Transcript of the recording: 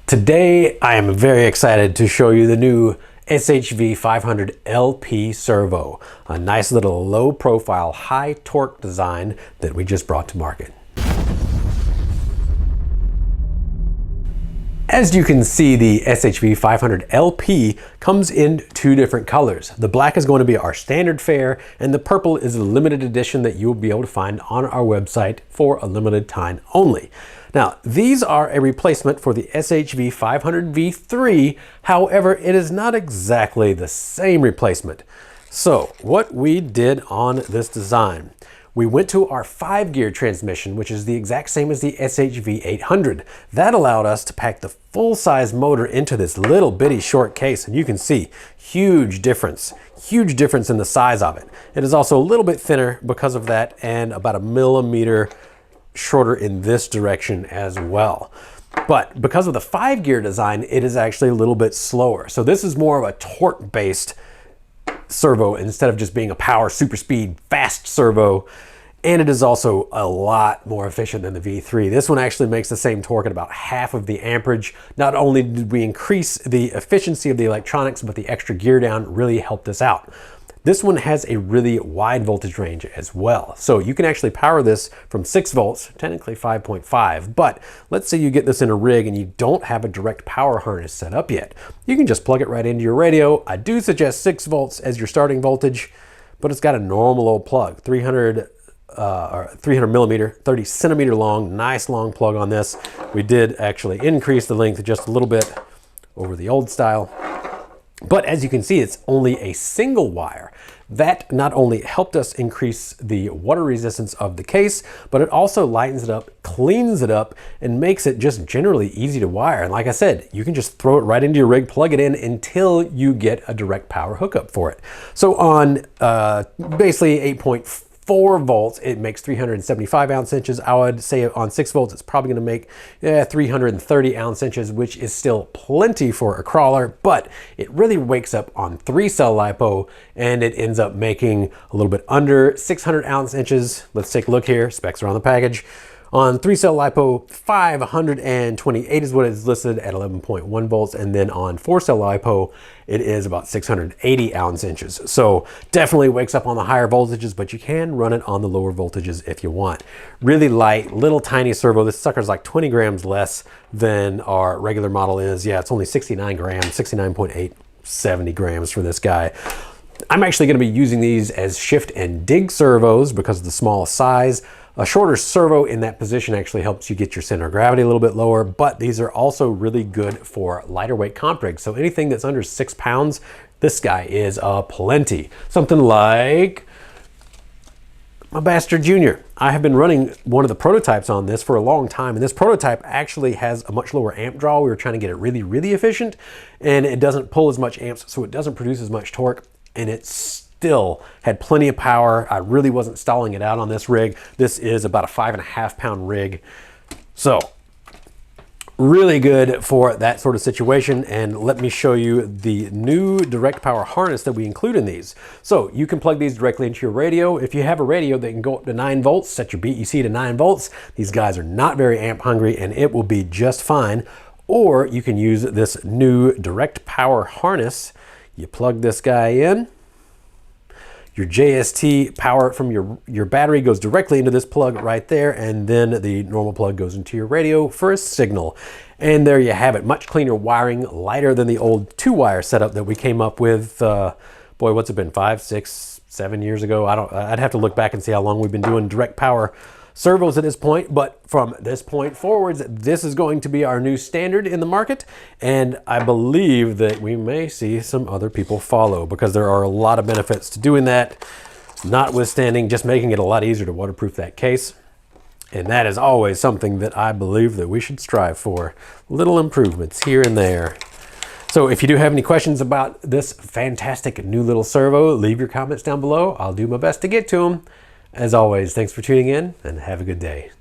Today, I am very excited to show you the new SHV500 LP Servo, a nice little low profile, high torque design that we just brought to market. As you can see, the SHV500 LP comes in two different colors. The black is going to be our standard fare, and the purple is a limited edition that you'll be able to find on our website for a limited time only. Now, these are a replacement for the SHV500 V3. However, it is not exactly the same replacement. So what we did on this design, we went to our 5-gear transmission, which is the exact same as the SHV800. That allowed us to pack the full-size motor into this little bitty short case, and you can see huge difference in the size of it. It is also a little bit thinner because of that, and about 1 millimeter shorter in this direction as well. But because of the 5-gear design, it is actually a little bit slower. So this is more of a torque-based servo instead of just being a power, super speed, fast servo. And it is also a lot more efficient than the V3. This one actually makes the same torque at about half of the amperage. Not only did we increase the efficiency of the electronics, but the extra gear down really helped us out. This one has a really wide voltage range as well. So you can actually power this from 6 volts, technically 5.5, but let's say you get this in a rig and you don't have a direct power harness set up yet. You can just plug it right into your radio. I do suggest 6 volts as your starting voltage, but it's got a normal old plug, 300 millimeter, 30 centimeter long, nice long plug on this. We did actually increase the length just a little bit over the old style. But as you can see, it's only a single wire. That not only helped us increase the water resistance of the case, but it also lightens it up, cleans it up, and makes it just generally easy to wire. And like I said, you can just throw it right into your rig, plug it in until you get a direct power hookup for it. So on basically 8.4 volts, it makes 375 ounce inches. I would say on 6 volts, it's probably going to make 330 ounce inches, which is still plenty for a crawler, but it really wakes up on 3-cell LiPo, and it ends up making a little bit under 600 ounce inches. Let's take a look here. Specs are on the package. On 3-cell LiPo, 528 is what is listed at 11.1 volts. And then on 4-cell LiPo, it is about 680 ounce inches. So definitely wakes up on the higher voltages, but you can run it on the lower voltages if you want. Really light, little tiny servo. This sucker's like 20 grams less than our regular model is. Yeah, it's only 69 grams, 69.8, 70 grams for this guy. I'm actually going to be using these as shift and dig servos because of the small size. A shorter servo in that position actually helps you get your center of gravity a little bit lower, but these are also really good for lighter weight comp rigs. So anything that's under 6 pounds, this guy is a plenty. Something like my Bastard Jr. I have been running one of the prototypes on this for a long time, and this prototype actually has a much lower amp draw. We were trying to get it really, really efficient, and it doesn't pull as much amps, so it doesn't produce as much torque, and it's still had plenty of power. I really wasn't stalling it out on this rig. This is about a 5.5 pound rig. So really good for that sort of situation. And let me show you the new direct power harness that we include in these. So you can plug these directly into your radio. If you have a radio that can go up to 9 volts, set your BEC to 9 volts. These guys are not very amp hungry and it will be just fine. Or you can use this new direct power harness. You plug this guy in. Your JST power from your battery goes directly into this plug right there, and then the normal plug goes into your radio for a signal. And there you have it. Much cleaner wiring, lighter than the old 2-wire setup that we came up with, boy, what's it been, 5, 6, 7 years ago? I'd have to look back and see how long we've been doing direct power servos at this point, but from this point forwards, this is going to be our new standard in the market, and I believe that we may see some other people follow because there are a lot of benefits to doing that, notwithstanding just making it a lot easier to waterproof that case. And that is always something that I believe that we should strive for. Little improvements here and there. So if you do have any questions about this fantastic new little servo, leave your comments down below. I'll do my best to get to them. As always, thanks for tuning in and have a good day.